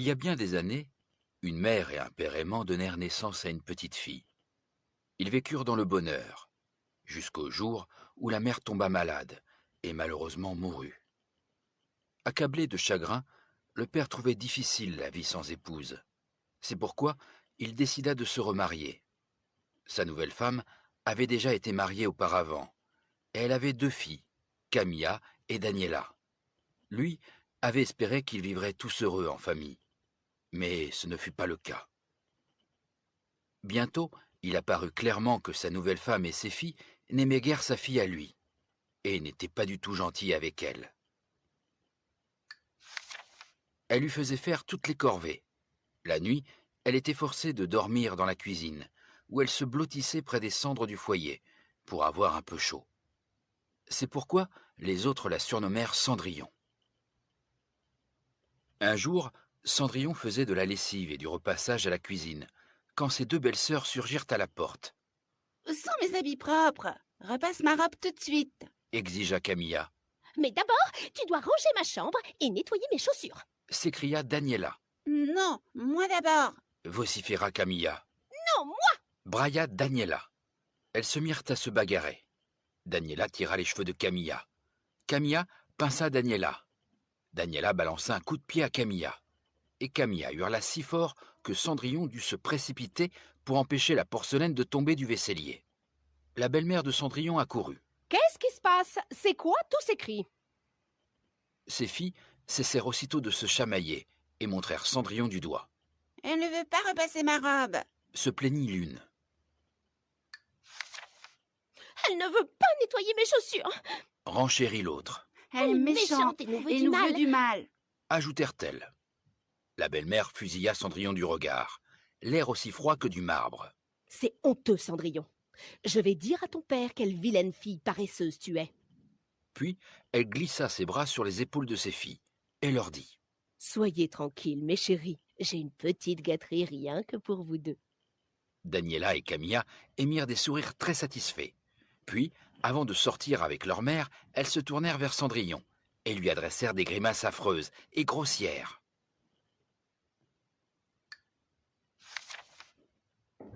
y a bien des années, une mère et un père aimant donnèrent naissance à une petite fille. Ils vécurent dans le bonheur, jusqu'au jour où la mère tomba malade et malheureusement mourut. Accablé de chagrin, le père trouvait difficile la vie sans épouse. C'est pourquoi il décida de se remarier. Sa nouvelle femme avait déjà été mariée auparavant, et elle avait 2 filles, Camilla et Daniela. Lui avait espéré qu'ils vivraient tous heureux en famille, mais ce ne fut pas le cas. Bientôt, il apparut clairement que sa nouvelle femme et ses filles n'aimaient guère sa fille à lui, et n'étaient pas du tout gentils avec elle. Elle lui faisait faire toutes les corvées. La nuit, elle était forcée de dormir dans la cuisine, où elle se blottissait près des cendres du foyer, pour avoir un peu chaud. C'est pourquoi les autres la surnommèrent Cendrillon. Un jour, Cendrillon faisait de la lessive et du repassage à la cuisine, quand ses 2 belles-sœurs surgirent à la porte. « Sans mes habits propres, repasse ma robe tout de suite. » Exigea Camilla. « Mais d'abord, tu dois ranger ma chambre et nettoyer mes chaussures. » S'écria Daniela. « Non, moi d'abord. » Vociféra Camilla. « Non, moi !» Brailla Daniela. Elles se mirent à se bagarrer. Daniela tira les cheveux de Camilla. Camilla pinça Daniela. Daniela balança un coup de pied à Camilla. Et Camilla hurla si fort que Cendrillon dut se précipiter pour empêcher la porcelaine de tomber du vaisselier. La belle-mère de Cendrillon accourut. « Qu'est-ce qui se passe? C'est quoi tous ces cris ?» Ses filles cessèrent aussitôt de se chamailler et montrèrent Cendrillon du doigt. « Elle ne veut pas repasser ma robe. » Se plaignit l'une. « Elle ne veut pas nettoyer mes chaussures. » Renchérit l'autre. « Elle est méchante et nous veut et du nous mal. veut du mal. » Ajoutèrent-elles. La belle-mère fusilla Cendrillon du regard, l'air aussi froid que du marbre. « C'est honteux, Cendrillon. Je vais dire à ton père quelle vilaine fille paresseuse tu es. » Puis elle glissa ses bras sur les épaules de ses filles et leur dit. « Soyez tranquilles, mes chéris. J'ai une petite gâterie rien que pour vous 2. » Daniela et Camilla émirent des sourires très satisfaits. Puis, avant de sortir avec leur mère, elles se tournèrent vers Cendrillon et lui adressèrent des grimaces affreuses et grossières.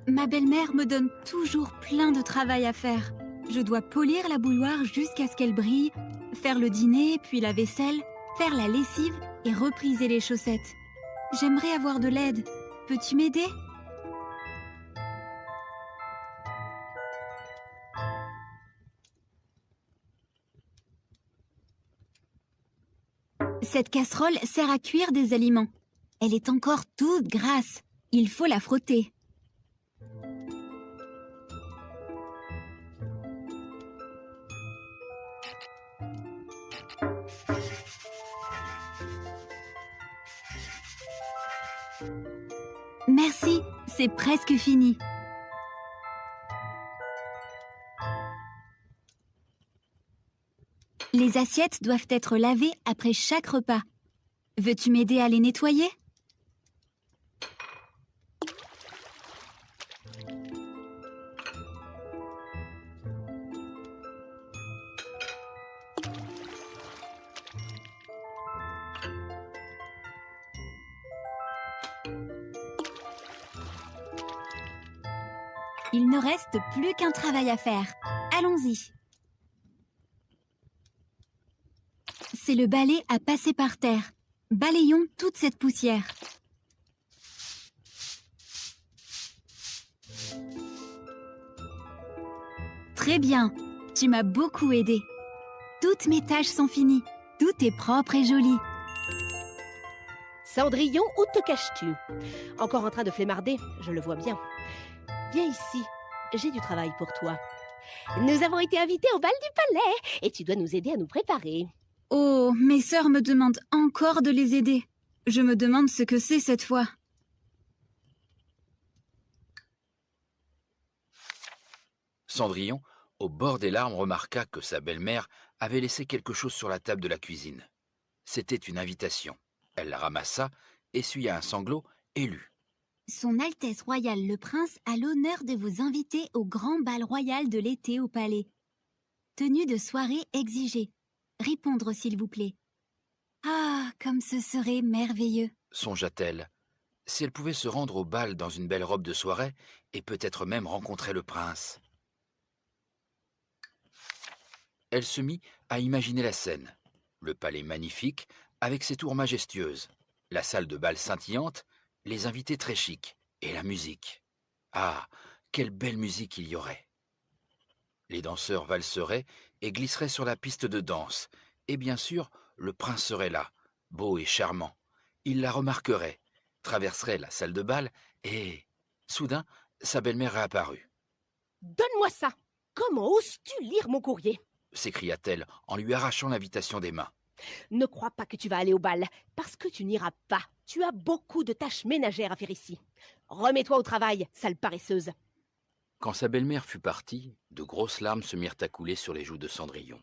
Ma belle-mère me donne toujours plein de travail à faire. Je dois polir la bouilloire jusqu'à ce qu'elle brille, faire le dîner, puis la vaisselle, faire la lessive et repriser les chaussettes. J'aimerais avoir de l'aide. Peux-tu m'aider ? Cette casserole sert à cuire des aliments. Elle est encore toute grasse. Il faut la frotter. Merci, c'est presque fini. Les assiettes doivent être lavées après chaque repas. Veux-tu m'aider à les nettoyer ? Il ne reste plus qu'un travail à faire. Allons-y. C'est le balai à passer par terre. Balayons toute cette poussière. Très bien, tu m'as beaucoup aidé. Toutes mes tâches sont finies. Tout est propre et joli. Cendrillon, où te caches-tu? Encore en train de flemmarder, je le vois bien. Viens ici, j'ai du travail pour toi. Nous avons été invités au bal du palais et tu dois nous aider à nous préparer. Oh, mes sœurs me demandent encore de les aider. Je me demande ce que c'est cette fois. Cendrillon, au bord des larmes, remarqua que sa belle-mère avait laissé quelque chose sur la table de la cuisine. C'était une invitation. Elle la ramassa, essuya un sanglot et lut. Son Altesse royale le prince a l'honneur de vous inviter au grand bal royal de l'été au palais. Tenue de soirée exigée. Répondre s'il vous plaît. Ah, comme ce serait merveilleux. songea-t-elle, si elle pouvait se rendre au bal dans une belle robe de soirée et peut-être même rencontrer le prince. Elle se mit à imaginer la scène, le palais magnifique avec ses tours majestueuses, la salle de bal scintillante, les invités très chics et la musique. Ah, quelle belle musique il y aurait! Les danseurs valseraient et glisseraient sur la piste de danse, et bien sûr, le prince serait là, beau et charmant. Il la remarquerait, traverserait la salle de bal et, soudain, sa belle-mère réapparut. « Donne-moi ça! Comment oses-tu lire mon courrier ?» s'écria-t-elle en lui arrachant l'invitation des mains. « Ne crois pas que tu vas aller au bal, parce que tu n'iras pas. Tu as beaucoup de tâches ménagères à faire ici. Remets-toi au travail, sale paresseuse. » Quand sa belle-mère fut partie, de grosses larmes se mirent à couler sur les joues de Cendrillon.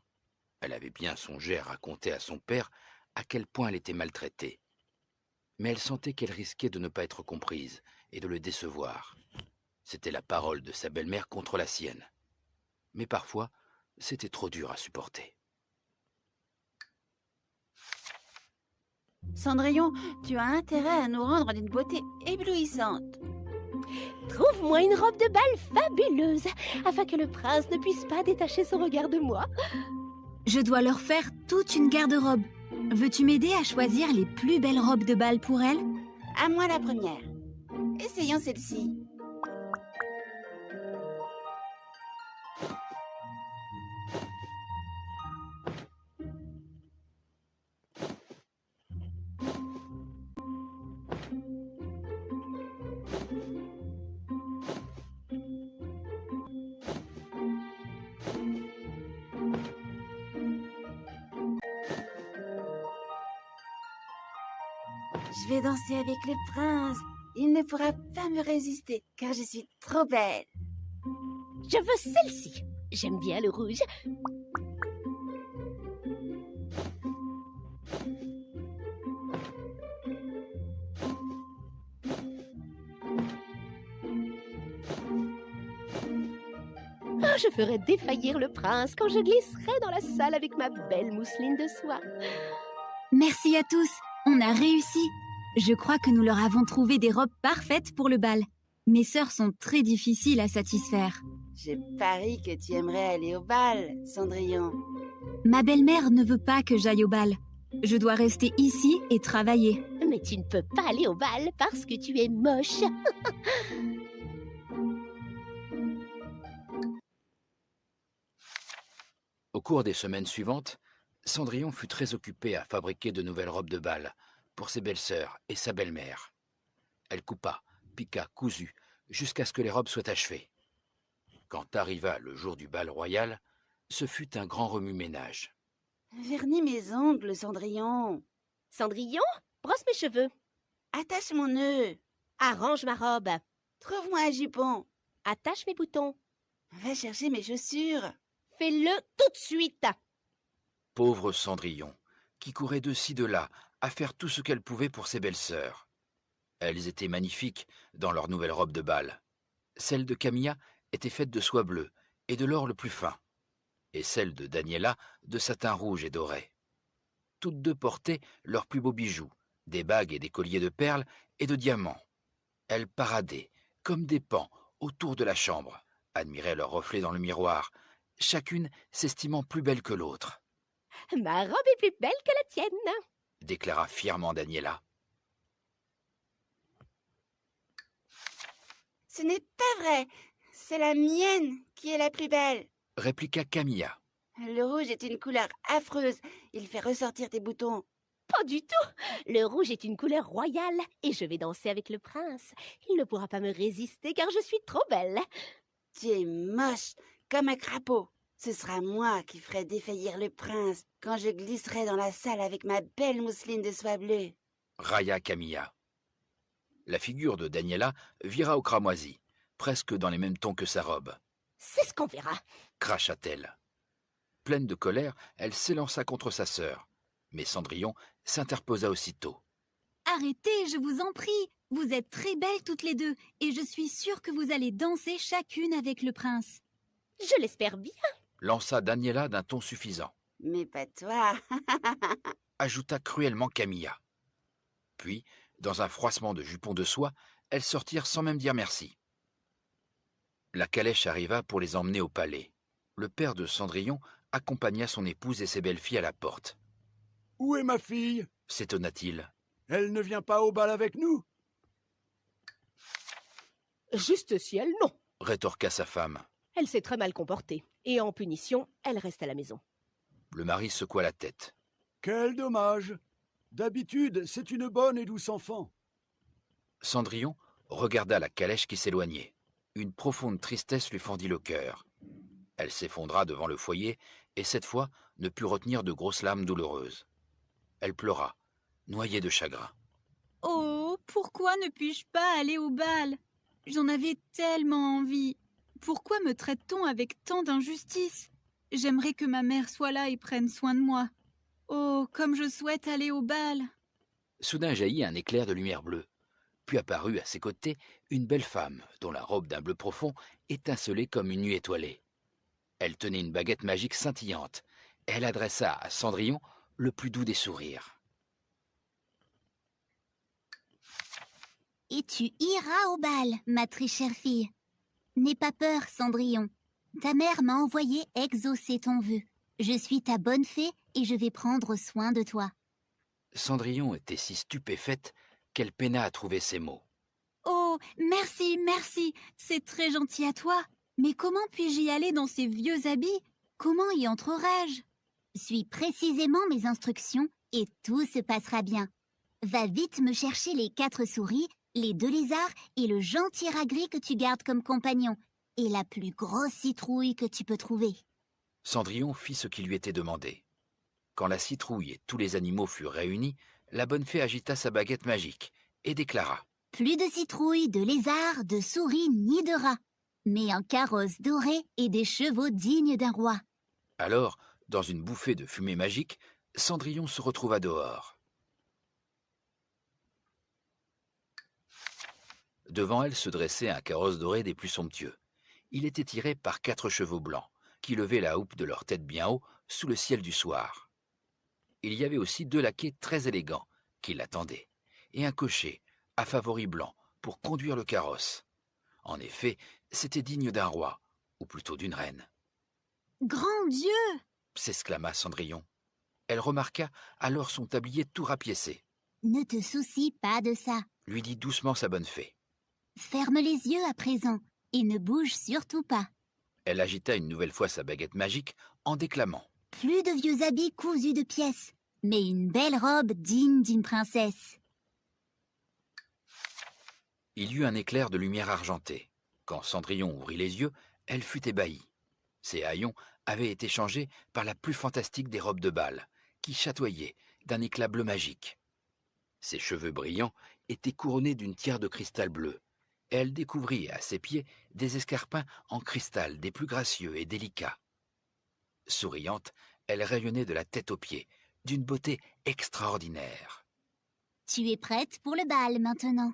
Elle avait bien songé à raconter à son père à quel point elle était maltraitée. Mais elle sentait qu'elle risquait de ne pas être comprise et de le décevoir. C'était la parole de sa belle-mère contre la sienne. Mais parfois, c'était trop dur à supporter. Cendrillon, tu as intérêt à nous rendre d'une beauté éblouissante. Trouve-moi une robe de bal fabuleuse, afin que le prince ne puisse pas détacher son regard de moi. Je dois leur faire toute une garde-robe. Veux-tu m'aider à choisir les plus belles robes de bal pour elle? À moi la première. Essayons celle-ci. Je vais danser avec le prince. Il ne pourra pas me résister, car je suis trop belle. Je veux celle-ci. J'aime bien le rouge. Oh, je ferai défaillir le prince quand je glisserai dans la salle avec ma belle mousseline de soie. Merci à tous, on a réussi. Je crois que nous leur avons trouvé des robes parfaites pour le bal. Mes sœurs sont très difficiles à satisfaire. Je parie que tu aimerais aller au bal, Cendrillon. Ma belle-mère ne veut pas que j'aille au bal. Je dois rester ici et travailler. Mais tu ne peux pas aller au bal parce que tu es moche. Au cours des semaines suivantes, Cendrillon fut très occupée à fabriquer de nouvelles robes de bal pour ses belles-sœurs et sa belle-mère. Elle coupa, piqua, cousu, jusqu'à ce que les robes soient achevées. Quand arriva le jour du bal royal, ce fut un grand remue-ménage. Vernis mes ongles, Cendrillon. Cendrillon, brosse mes cheveux. Attache mon nœud. Arrange ma robe. Trouve-moi un jupon. Attache mes boutons. Va chercher mes chaussures. Fais-le tout de suite. Pauvre Cendrillon, qui courait de ci de là à faire tout ce qu'elle pouvait pour ses belles-sœurs. Elles étaient magnifiques dans leurs nouvelles robes de bal. Celle de Camilla était faite de soie bleue et de l'or le plus fin, et celle de Daniela de satin rouge et doré. Toutes deux portaient leurs plus beaux bijoux, des bagues et des colliers de perles et de diamants. Elles paradaient, comme des paons, autour de la chambre, admiraient leurs reflets dans le miroir, chacune s'estimant plus belle que l'autre. « Ma robe est plus belle que la tienne !» déclara fièrement Daniela. « Ce n'est pas vrai, c'est la mienne qui est la plus belle !» répliqua Camilla. « Le rouge est une couleur affreuse, il fait ressortir tes boutons. » « Pas du tout. Le rouge est une couleur royale et je vais danser avec le prince. Il ne pourra pas me résister car je suis trop belle. »« Tu es moche, comme un crapaud. Ce sera moi qui ferai défaillir le prince quand je glisserai dans la salle avec ma belle mousseline de soie bleue. » railla Camilla. La figure de Daniela vira au cramoisi, presque dans les mêmes tons que sa robe. « C'est ce qu'on verra. » cracha-t-elle. Pleine de colère, elle s'élança contre sa sœur. Mais Cendrillon s'interposa aussitôt. « Arrêtez, je vous en prie. Vous êtes très belles toutes les deux, et je suis sûre que vous allez danser chacune avec le prince. » « Je l'espère bien. » lança Daniela d'un ton suffisant. « Mais pas toi. » ajouta cruellement Camilla. Puis, Dans un froissement de jupons de soie, elles sortirent sans même dire merci. La calèche arriva pour les emmener au palais. Le père de Cendrillon accompagna son épouse et ses belles-filles à la porte. « Où est ma fille ?» s'étonna-t-il. « Elle ne vient pas au bal avec nous ?» Juste ciel, non. Rétorqua sa femme. Elle s'est très mal comportée. Et en punition, elle reste à la maison. Le mari secoua la tête. « Quel dommage! D'habitude, c'est une bonne et douce enfant. » Cendrillon regarda la calèche qui s'éloignait. Une profonde tristesse lui fendit le cœur. Elle s'effondra devant le foyer et cette fois ne put retenir de grosses larmes douloureuses. Elle pleura, noyée de chagrin. « Oh, pourquoi ne puis-je pas aller au bal? J'en avais tellement envie. Pourquoi me traite-t-on avec tant d'injustice? J'aimerais que ma mère soit là et prenne soin de moi. Oh, comme je souhaite aller au bal !» Soudain jaillit un éclair de lumière bleue. Puis apparut à ses côtés une belle femme dont la robe d'un bleu profond étincelait comme une nuit étoilée. Elle tenait une baguette magique scintillante. Elle adressa à Cendrillon le plus doux des sourires. « Et tu iras au bal, ma très chère fille. N'aie pas peur, Cendrillon. Ta mère m'a envoyé exaucer ton vœu. Je suis ta bonne fée et je vais prendre soin de toi. » Cendrillon était si stupéfaite qu'elle peina à trouver ses mots. « Oh, merci, merci, c'est très gentil à toi. Mais comment puis-je y aller dans ces vieux habits? Comment y entrerai-je ?» Suis précisément mes instructions et tout se passera bien. Va vite me chercher les 4 souris, les 2 lézards et le gentil rat gris que tu gardes comme compagnon, et la plus grosse citrouille que tu peux trouver. Cendrillon fit ce qui lui était demandé. Quand la citrouille et tous les animaux furent réunis, la bonne fée agita sa baguette magique et déclara : « Plus de citrouilles, de lézards, de souris ni de rats, mais un carrosse doré et des chevaux dignes d'un roi. » Alors, dans une bouffée de fumée magique, Cendrillon se retrouva dehors. Devant elle se dressait un carrosse doré des plus somptueux. Il était tiré par 4 chevaux blancs, qui levaient la houppe de leur tête bien haut sous le ciel du soir. Il y avait aussi 2 laquais très élégants, qui l'attendaient, et un cocher, à favoris blancs, pour conduire le carrosse. En effet, c'était digne d'un roi, ou plutôt d'une reine. « Grand Dieu !» s'exclama Cendrillon. Elle remarqua alors son tablier tout rapiécé. « Ne te soucie pas de ça. » lui dit doucement sa bonne fée. « Ferme les yeux à présent et ne bouge surtout pas. » Elle agita une nouvelle fois sa baguette magique en déclamant. « Plus de vieux habits cousus de pièces, mais une belle robe digne d'une princesse. » Il y eut un éclair de lumière argentée. Quand Cendrillon ouvrit les yeux, elle fut ébahie. Ses haillons avaient été changés par la plus fantastique des robes de bal, qui chatoyait d'un éclat bleu magique. Ses cheveux brillants étaient couronnés d'une tiare de cristal bleu, et elle découvrit à ses pieds des escarpins en cristal des plus gracieux et délicats. Souriante, elle rayonnait de la tête aux pieds, d'une beauté extraordinaire. « Tu es prête pour le bal maintenant, »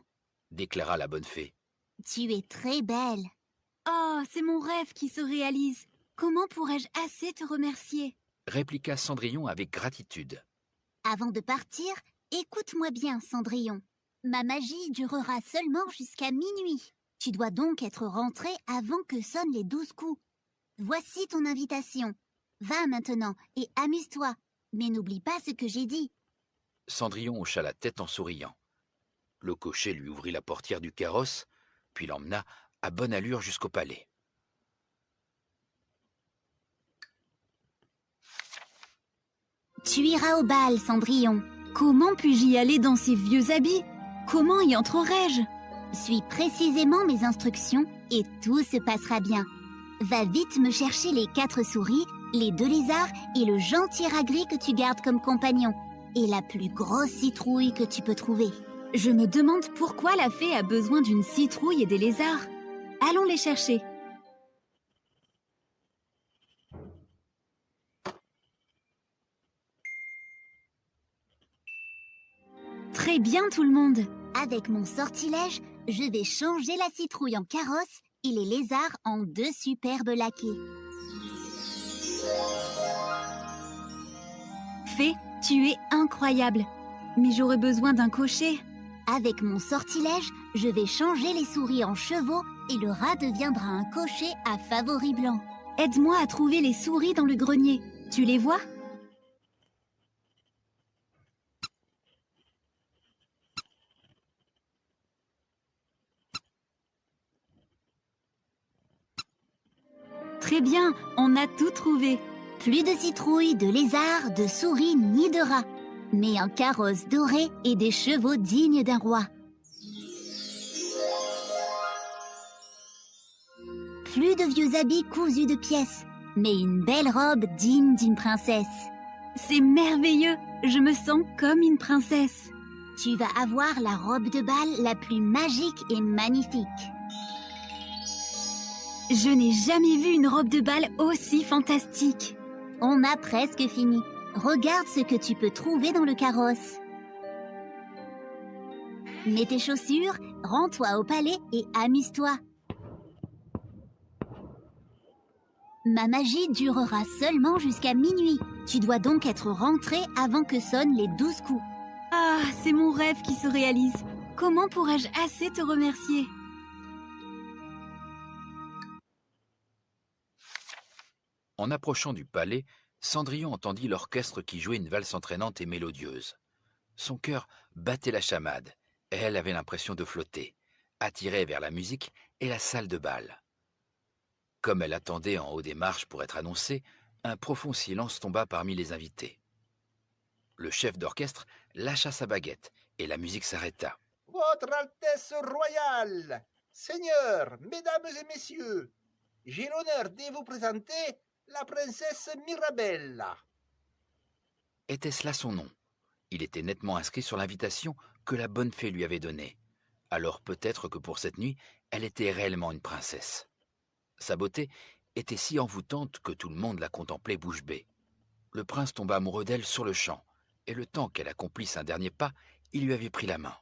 déclara la bonne fée. « Tu es très belle. » Oh, c'est mon rêve qui se réalise. Comment pourrais-je assez te remercier? Répliqua Cendrillon avec gratitude. « Avant de partir, écoute-moi bien, Cendrillon. Ma magie durera seulement jusqu'à minuit. Tu dois donc être rentré avant que sonnent les 12 coups. Voici ton invitation. Va maintenant et amuse-toi, mais n'oublie pas ce que j'ai dit. » Cendrillon hocha la tête en souriant. Le cocher lui ouvrit la portière du carrosse, puis l'emmena à bonne allure jusqu'au palais. « Tu iras au bal, Cendrillon. » Comment puis-je y aller dans ces vieux habits? Comment y entrerai-je? Suis précisément mes instructions et tout se passera bien. Va vite me chercher les 4 souris, les 2 lézards et le gentil rat gris que tu gardes comme compagnon, et la plus grosse citrouille que tu peux trouver. Je me demande pourquoi la fée a besoin d'une citrouille et des lézards. Allons les chercher. Très bien tout le monde. Avec mon sortilège, je vais changer la citrouille en carrosse et les lézards en 2 superbes laquais. Fée, tu es incroyable. Mais j'aurais besoin d'un cocher. Avec mon sortilège, je vais changer les souris en chevaux et le rat deviendra un cocher à favoris blancs. Aide-moi à trouver les souris dans le grenier. Tu les vois? Très bien, on a tout trouvé. Plus de citrouilles, de lézards, de souris ni de rats, mais un carrosse doré et des chevaux dignes d'un roi. Plus de vieux habits cousus de pièces, mais une belle robe digne d'une princesse. C'est merveilleux, je me sens comme une princesse. Tu vas avoir la robe de bal la plus magique et magnifique. Je n'ai jamais vu une robe de bal aussi fantastique. On a presque fini. Regarde ce que tu peux trouver dans le carrosse. Mets tes chaussures, rends-toi au palais et amuse-toi. Ma magie durera seulement jusqu'à minuit. Tu dois donc être rentré avant que sonnent les 12 coups. Ah, c'est mon rêve qui se réalise. Comment pourrais-je assez te remercier? En approchant du palais, Cendrillon entendit l'orchestre qui jouait une valse entraînante et mélodieuse. Son cœur battait la chamade, et elle avait l'impression de flotter, attirée vers la musique et la salle de bal. Comme elle attendait en haut des marches pour être annoncée, un profond silence tomba parmi les invités. Le chef d'orchestre lâcha sa baguette, et la musique s'arrêta. Votre Altesse royale, Seigneurs, Mesdames et Messieurs, j'ai l'honneur de vous présenter la princesse Mirabella. Était-ce là son nom? Il était nettement inscrit sur l'invitation que la bonne fée lui avait donnée. Alors peut-être que pour cette nuit, elle était réellement une princesse. Sa beauté était si envoûtante que tout le monde la contemplait bouche bée. Le prince tomba amoureux d'elle sur le champ, et le temps qu'elle accomplisse un dernier pas, il lui avait pris la main.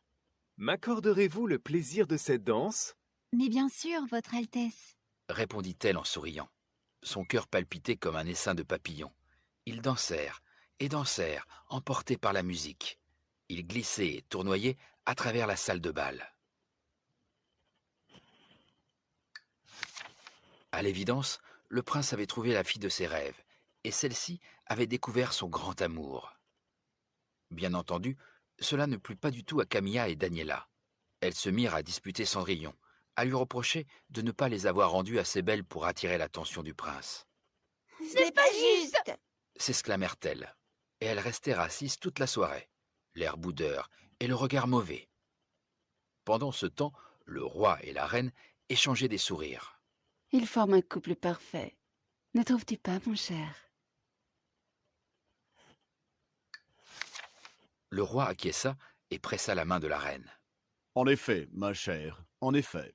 M'accorderez-vous le plaisir de cette danse? Mais bien sûr, Votre Altesse. Répondit-elle en souriant. Son cœur palpitait comme un essaim de papillons. Ils dansèrent, et dansèrent, emportés par la musique. Ils glissaient et tournoyaient à travers la salle de bal. À l'évidence, le prince avait trouvé la fille de ses rêves, et celle-ci avait découvert son grand amour. Bien entendu, cela ne plut pas du tout à Camilla et Daniela. Elles se mirent à disputer Cendrillon, à lui reprocher de ne pas les avoir rendues assez belles pour attirer l'attention du prince. « C'est pas juste !» s'exclamèrent-elles, et elles restèrent assises toute la soirée, l'air boudeur et le regard mauvais. Pendant ce temps, le roi et la reine échangeaient des sourires. « Ils forment un couple parfait. Ne trouves-tu pas, mon cher ?» Le roi acquiesça et pressa la main de la reine. « En effet, ma chère, en effet. »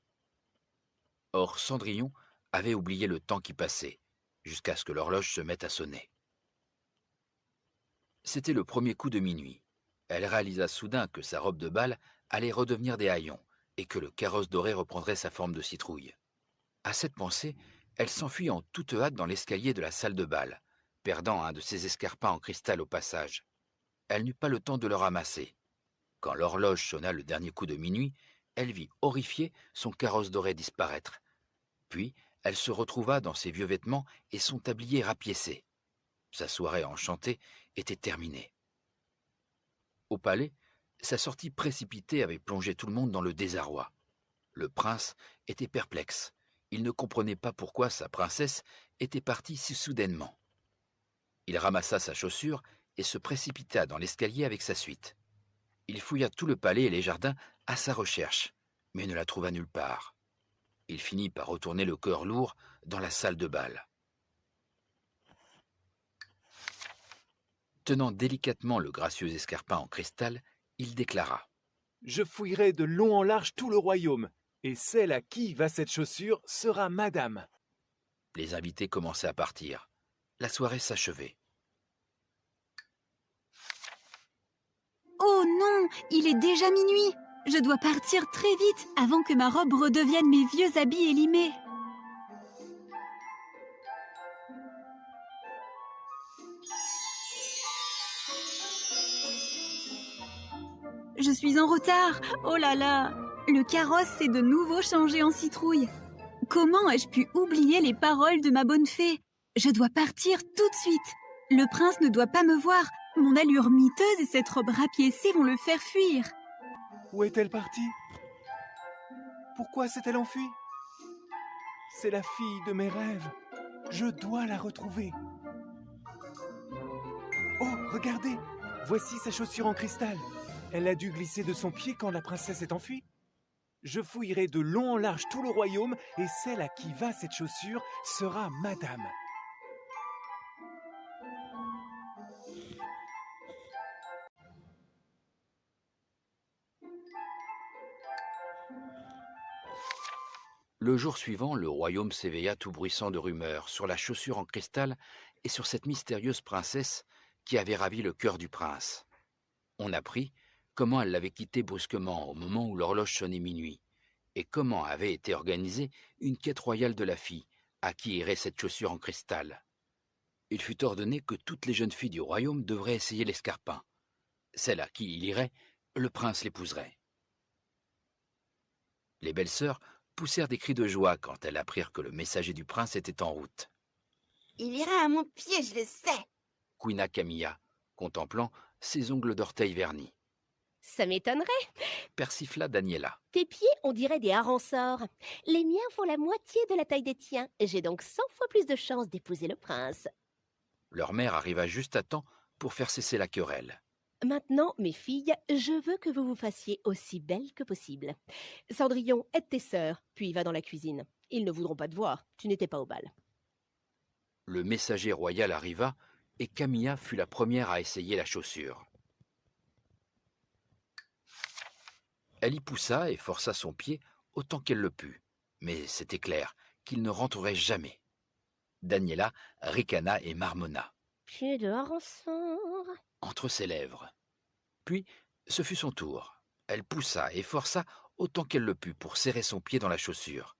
Or Cendrillon avait oublié le temps qui passait, jusqu'à ce que l'horloge se mette à sonner. C'était le premier coup de minuit. Elle réalisa soudain que sa robe de bal allait redevenir des haillons, et que le carrosse doré reprendrait sa forme de citrouille. À cette pensée, elle s'enfuit en toute hâte dans l'escalier de la salle de bal, perdant un de ses escarpins en cristal au passage. Elle n'eut pas le temps de le ramasser. Quand l'horloge sonna le dernier coup de minuit, elle vit, horrifiée, son carrosse doré disparaître. Puis, elle se retrouva dans ses vieux vêtements et son tablier rapiécé. Sa soirée enchantée était terminée. Au palais, sa sortie précipitée avait plongé tout le monde dans le désarroi. Le prince était perplexe. Il ne comprenait pas pourquoi sa princesse était partie si soudainement. Il ramassa sa chaussure et se précipita dans l'escalier avec sa suite. Il fouilla tout le palais et les jardins à sa recherche, mais ne la trouva nulle part. Il finit par retourner le cœur lourd dans la salle de bal. Tenant délicatement le gracieux escarpin en cristal, il déclara : « Je fouillerai de long en large tout le royaume, et celle à qui va cette chaussure sera madame. » Les invités commençaient à partir. La soirée s'achevait. Oh non, il est déjà minuit. Je dois partir très vite avant que ma robe redevienne mes vieux habits élimés. Je suis en retard. Oh là là. Le carrosse s'est de nouveau changé en citrouille. Comment ai-je pu oublier les paroles de ma bonne fée? Je dois partir tout de suite. Le prince ne doit pas me voir. Mon allure miteuse et cette robe rapiécée vont le faire fuir. Où est-elle partie? Pourquoi s'est-elle enfuie? C'est la fille de mes rêves. Je dois la retrouver. Oh, regardez! Voici sa chaussure en cristal. Elle a dû glisser de son pied quand la princesse est enfuie. Je fouillerai de long en large tout le royaume et celle à qui va cette chaussure sera madame. Le jour suivant, le royaume s'éveilla tout bruissant de rumeurs sur la chaussure en cristal et sur cette mystérieuse princesse qui avait ravi le cœur du prince. On apprit comment elle l'avait quitté brusquement au moment où l'horloge sonnait minuit, et comment avait été organisée une quête royale de la fille à qui irait cette chaussure en cristal. Il fut ordonné que toutes les jeunes filles du royaume devraient essayer l'escarpin. Celle à qui il irait, le prince l'épouserait. Les belles sœurs poussèrent des cris de joie quand elles apprirent que le messager du prince était en route. « Il ira à mon pied, je le sais !» Couina Camilla, contemplant ses ongles d'orteil vernis. Ça m'étonnerait. Persifla Daniela. Tes pieds, on dirait des harensorts. Les miens font la moitié de la taille des tiens. J'ai donc 100 fois plus de chances d'épouser le prince. Leur mère arriva juste à temps pour faire cesser la querelle. Maintenant, mes filles, je veux que vous vous fassiez aussi belles que possible. Cendrillon, aide tes sœurs, puis va dans la cuisine. Ils ne voudront pas te voir, tu n'étais pas au bal. Le messager royal arriva et Camilla fut la première à essayer la chaussure. Elle y poussa et força son pied autant qu'elle le put, mais c'était clair qu'il ne rentrerait jamais. Daniela ricana et marmonna. Pieds de harençon. Entre ses lèvres. Puis, ce fut son tour. Elle poussa et força autant qu'elle le put pour serrer son pied dans la chaussure.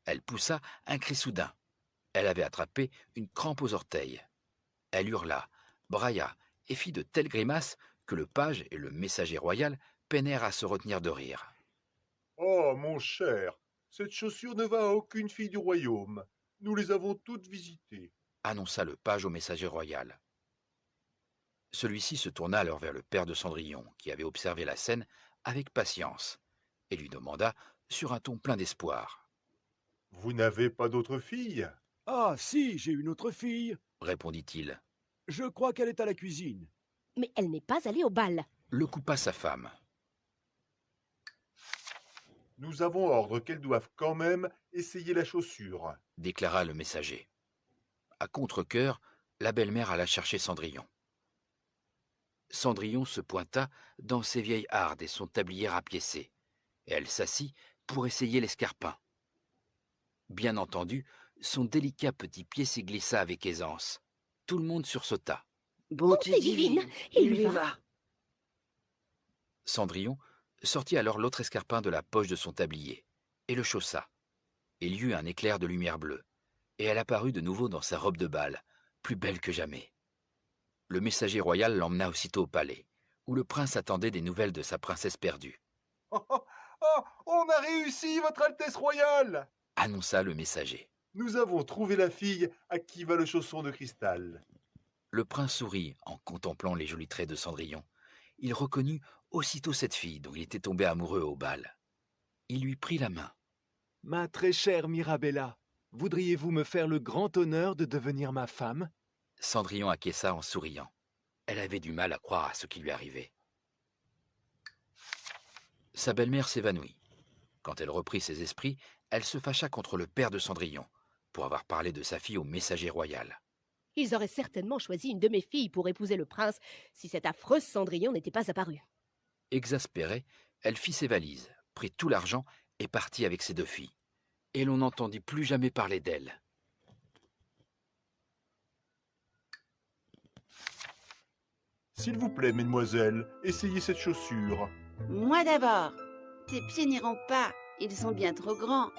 Elle poussa un cri soudain. Elle avait attrapé une crampe aux orteils. Elle hurla, brailla et fit de telles grimaces que le page et le messager royal peinèrent à se retenir de rire. « Oh, mon cher, cette chaussure ne va à aucune fille du royaume. Nous les avons toutes visitées. » annonça le page au messager royal. Celui-ci se tourna alors vers le père de Cendrillon, qui avait observé la scène avec patience, et lui demanda, sur un ton plein d'espoir. « Vous n'avez pas d'autre fille ?»« Ah, si, j'ai une autre fille, répondit-il. Je crois qu'elle est à la cuisine. » Mais elle n'est pas allée au bal. Le coupa sa femme. « Nous avons ordre qu'elles doivent quand même essayer la chaussure, » déclara le messager. À contre-cœur, la belle-mère alla chercher Cendrillon. Cendrillon se pointa dans ses vieilles hardes et son tablier rapiécé, et elle s'assit pour essayer l'escarpin. Bien entendu, son délicat petit pied s'y glissa avec aisance. Tout le monde sursauta. « Bonté divine, il lui va !» Cendrillon sortit alors l'autre escarpin de la poche de son tablier et le chaussa. Il y eut un éclair de lumière bleue, et elle apparut de nouveau dans sa robe de bal, plus belle que jamais. Le messager royal l'emmena aussitôt au palais, où le prince attendait des nouvelles de sa princesse perdue. « Oh, on a réussi, votre Altesse royale !» annonça le messager. « Nous avons trouvé la fille à qui va le chausson de cristal. » Le prince sourit en contemplant les jolis traits de Cendrillon. Il reconnut aussitôt cette fille dont il était tombé amoureux au bal. Il lui prit la main. « Ma très chère Mirabella, voudriez-vous me faire le grand honneur de devenir ma femme ?» Cendrillon acquiesça en souriant. Elle avait du mal à croire à ce qui lui arrivait. Sa belle-mère s'évanouit. Quand elle reprit ses esprits, elle se fâcha contre le père de Cendrillon pour avoir parlé de sa fille au messager royal. Ils auraient certainement choisi une de mes filles pour épouser le prince si cette affreuse Cendrillon n'était pas apparue. Exaspérée, elle fit ses valises, prit tout l'argent et partit avec ses deux filles. Et l'on n'entendit plus jamais parler d'elle. « S'il vous plaît, mesdemoiselles, essayez cette chaussure. »« Moi d'abord. Tes pieds n'iront pas, ils sont bien trop grands. »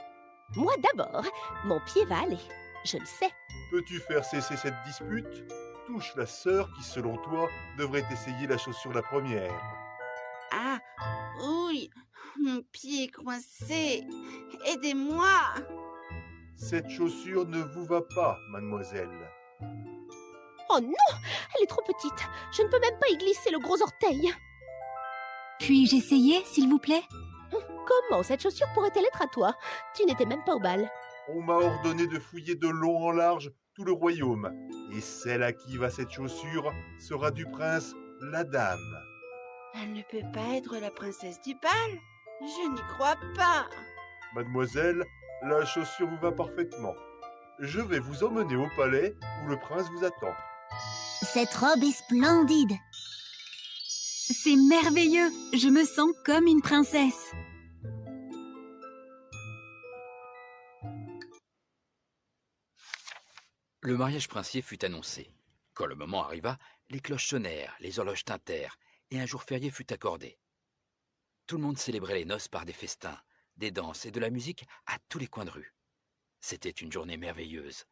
Moi d'abord, mon pied va aller, je le sais. Peux-tu faire cesser cette dispute? Touche la sœur qui, selon toi, devrait essayer la chaussure la première. » Ah, oui, mon pied est coincé. Aidez-moi. Cette chaussure ne vous va pas, mademoiselle. Oh non, elle est trop petite. Je ne peux même pas y glisser le gros orteil. Puis-je essayer, s'il vous plaît? Comment cette chaussure pourrait-elle être à toi? Tu n'étais même pas au bal. On m'a ordonné de fouiller de long en large tout le royaume, et celle à qui va cette chaussure sera du prince la dame. Elle ne peut pas être la princesse du bal. Je n'y crois pas. Mademoiselle, la chaussure vous va parfaitement. Je vais vous emmener au palais où le prince vous attend. Cette robe est splendide. C'est merveilleux. Je me sens comme une princesse. Le mariage princier fut annoncé. Quand le moment arriva, les cloches sonnèrent, les horloges tintèrent, et un jour férié fut accordé. Tout le monde célébrait les noces par des festins, des danses et de la musique à tous les coins de rue. C'était une journée merveilleuse.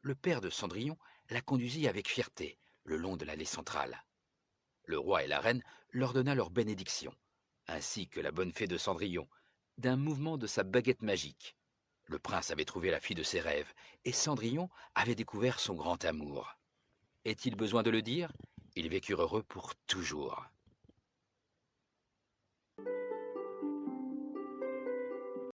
Le père de Cendrillon la conduisit avec fierté le long de l'allée centrale. Le roi et la reine leur donna leur bénédiction, ainsi que la bonne fée de Cendrillon, d'un mouvement de sa baguette magique. Le prince avait trouvé la fille de ses rêves, et Cendrillon avait découvert son grand amour. Est-il besoin de le dire? Ils vécurent heureux pour toujours.